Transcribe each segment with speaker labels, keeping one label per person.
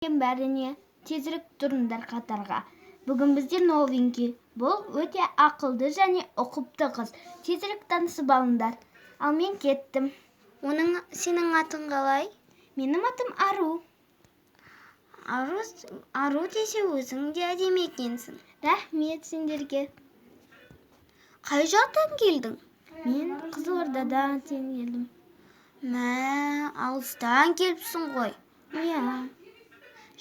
Speaker 1: Бәріне тезірек тұрыңдар қатарға. Бүгін бізде новенький. Бұл өте ақылды және ұқыпты қыз. Тезірек танысып алыңдар. Ал мен кеттім.
Speaker 2: Сенің атың қалай?
Speaker 1: Менің атым Ару.
Speaker 2: Ару десе өзің де әдемі екенсің.
Speaker 1: Рахмет сендерге.
Speaker 2: Қай жақтан келдің?
Speaker 1: Мен Қызылордадан келдім.
Speaker 2: Алыстан келіпсің ғой.
Speaker 1: Иә.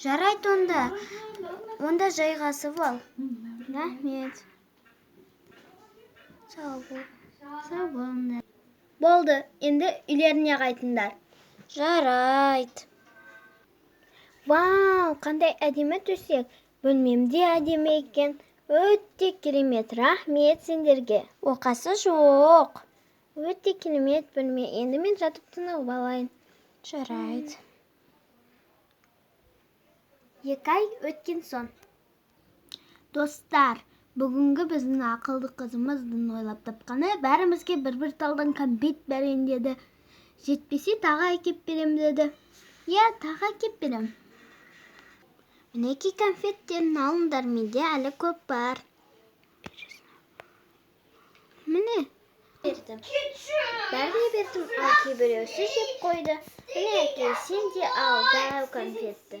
Speaker 2: Жарайды онда жайғасып ал.
Speaker 1: Рахмет.
Speaker 2: Сау бол.
Speaker 1: Сау болыңдар. Болды, енді үйлеріне қайтыңдар.
Speaker 2: Жарайды.
Speaker 1: Вау, қандай әдемі төсек. Бөлмемде әдемі екен. Өте керемет. Рахмет сендерге.
Speaker 2: Оқасы жоқ.
Speaker 1: Өте керемет бөлме. Енді мен жатып тынығып алайын.
Speaker 2: Жарайды.
Speaker 1: 2 ай өткен соң. Достар, бүгінгі біздің ақылды қызымыздың ойлап тапқаны бәрімізге бір талдан кәмпит берейін деді. Жетпесе тағы әкеп берем деді. Иә, тағы әкеп берем. Мінеки конфеттерін алыңдар, менде әлі көп бар. Міне. Бердім. Бәріне бердім, ал кейбіреусі жеп қойды. Міне әке, сен де ал дәу конфетті.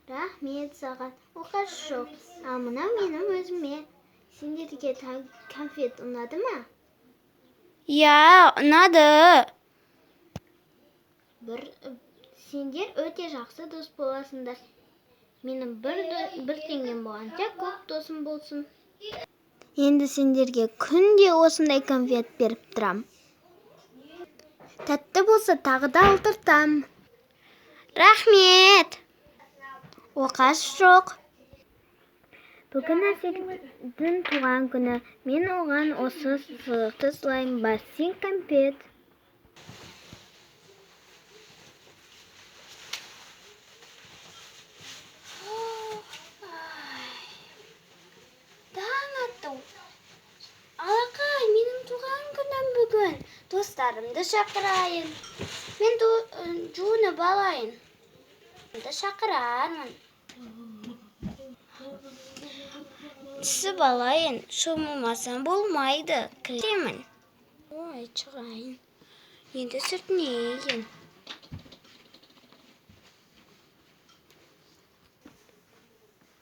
Speaker 1: Рахмет саған. Оқасы жоқ. Ал мынау менің өзіме. Сендерге конфет ұнады ма?
Speaker 2: Иә, ұнады.
Speaker 1: Сендер өте жақсы дос боласыңдар. Менің бір теңгем болғанша көп досым болсын. Енді сендерге күнде осындай конфет беріп тұрам. Тәтті болса тағы да алдыртам.
Speaker 2: Рахмет.
Speaker 1: Оқасы жоқ. Бүгін Әселдің туған күні. Мен оған осы сыйлықты сыйлаймын. Бассейн конфет.
Speaker 2: Алақай, менің туған күнім бүгін. Достарымды шақырайын. Мен жуынып алайын. Шақырармын. Түсіп алайын. Шомылмасам болмайды. Кіремін. Ой, шығайын. Енді сүртінейін.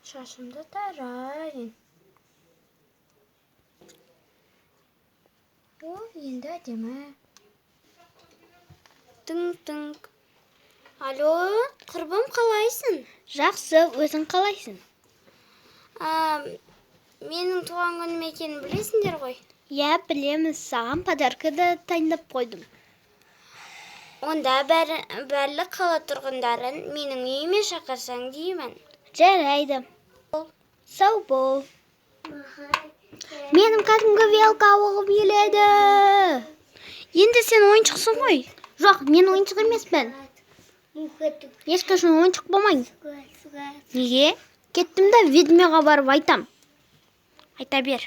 Speaker 2: Шашымды тарайын. О, енді әдемі. Тың-тың. Алло, құрбым қалайсың?
Speaker 1: Жақсы, өзің қалайсың?
Speaker 2: Менің туған күнім екенін білесіңдер ғой?
Speaker 1: Иә, білеміз. Саған подарка да дайындап қойдым.
Speaker 2: Онда барлық қала тұрғындарын менің үйіме шақырсаң деймін.
Speaker 1: Жарайды. Сау бол. Менің кәдімгі велка оғып еледі.
Speaker 2: Енді сен ойыншықсың ғой?
Speaker 1: Жоқ, мен ойыншық емеспін. Ешқашан ойыншық болмайын.
Speaker 2: Неге?
Speaker 1: Кеттім да ведмеға барып айтам.
Speaker 2: Айта бер.